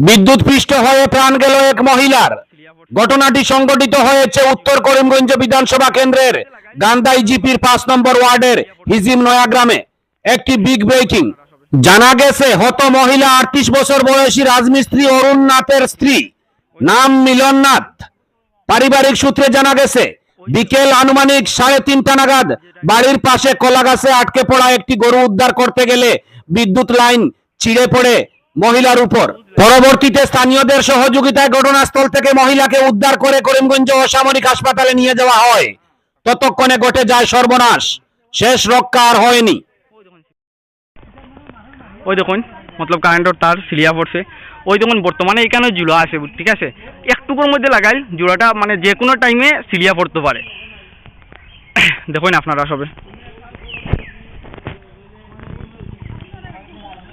বিদ্যুৎপৃষ্ট হয়ে প্রাণ গেল এক মহিলার। ঘটনাটি সংঘটিত হয়েছে উত্তর করিমগঞ্জ বিধানসভা কেন্দ্রের গান্দাই জিপির 5 নম্বর ওয়ার্ডের হিজিম নয়া গ্রামে। একটি বিগ ব্রেকিং। জানা গেছে হত মহিলা 38 বছর বয়সী রাজমিস্ত্রি অরুণ নাথের স্ত্রী, নাম মিলন নাথ। পারিবারিক সূত্রে জানা গেছে বিকেল আনুমানিক 3:30 নাগাদ বাড়ির পাশে কলা গাছে আটকে পড়া একটি গরু উদ্ধার করতে গেলে বিদ্যুৎ লাইন ছিঁড়ে পড়ে মহিলার উপর। পরবর্তীতে স্থানীয়দের সহযোগিতায় ঘটনাস্থল থেকে মহিলাকে উদ্ধার করে করিমগঞ্জ অসামরিক হাসপাতালে নিয়ে যাওয়া হয়। ততক্ষণে ঘটে যায় সর্বনাশ, শেষ রক্ষা আর হয়নি। ওই দেখুন মতলব কারেন্টের তার সিলিয়া পড়ছে। ওই দেখুন বর্তমানে এখানে জুড়া আছে, ঠিক আছে, একটুকুর মধ্যে লাগাই জুড়াটা মানে যে কোনো টাইমে সিলিয়া পড়তে পারে। দেখুন আপনারা সবে,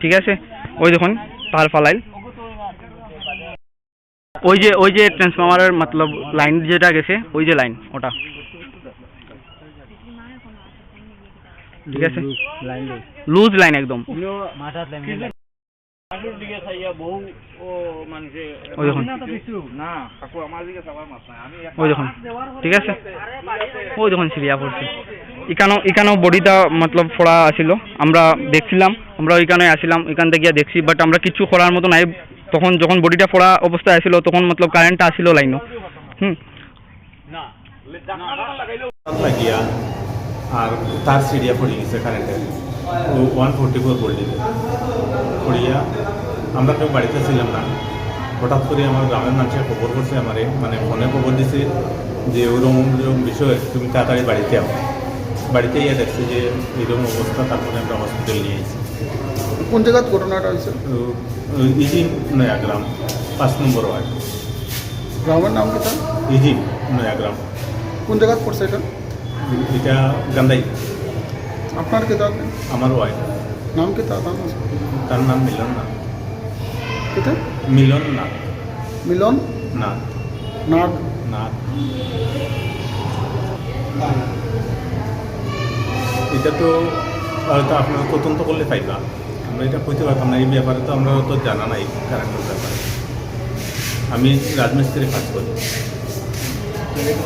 ঠিক আছে। ওই দেখুন তার ফালাইল, ওই যে ট্রান্সফরমারের মতলব লাইন যেটা গেছে, ওই যে লাইন ওটা, ঠিক আছে, লুজ লাইন একদম। ওই দেখুন, ঠিক আছে, ওই দেখুন সিরিয়া পড়ছে। এখানেও বডিটা মতলব ফোড়া আছিল, আমরা দেখছিলাম, আমরা ওইখানে আসছিলাম, ওইখান থেকে গিয়ে দেখছি, বাট আমরা কিছু করার মতো নাই। তখন যখন বডিটা ফোড়া অবস্থায় আসছিল তখন মতলব কারেন্টটা আসছিল লাইনও। আর তার সিরিয়া পড়ে গেছে কারেন্টের 144 ভোল্টেজ পড়িয়া। আমরা কেউ বাড়িতে ছিলাম না, হঠাৎ করে আমার গ্রামের মানুষের খবর করছে, আমারে মানে ফোনে খবর দিছে যে ওরকম বিষয়, তুমি তাড়াতাড়ি বাড়িতে আও। বাড়িতে গিয়ে দেখছে যে এরকম অবস্থা, তারপরে আমরা হসপিটাল নিয়ে এসেছি। কোন জায়গায় ঘটনাটা হয়েছে? ইজিম নয়া গ্রাম 5 নম্বর ওয়ার্ড। গ্রামের নাম কি? ইজিম নয়া গ্রাম। কোন জায়গায় পড়ছে এটা? এটা গান্দাই। আপনার কে দাদা? আমার ওয়াইফ। নাম কি তার? তার নাম মিলন নাথ। কেটে? মিলন নাথ। মিলন নাথ। নাথ নাথ। এটা তো হয়তো আপনারা তদন্ত করলে পাইবা, আমরা এটা কইতে পারতাম না। এই ব্যাপারে তো আমরা তো জানা নাই কারেন্টের ব্যাপারে। আমি রাজমিস্ত্রি কাজ করি।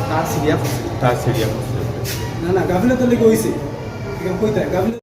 তার সিরিয়া তার সিরিয়া না গাফিলে তো লেগে হয়েছে, কইতে গাফিলে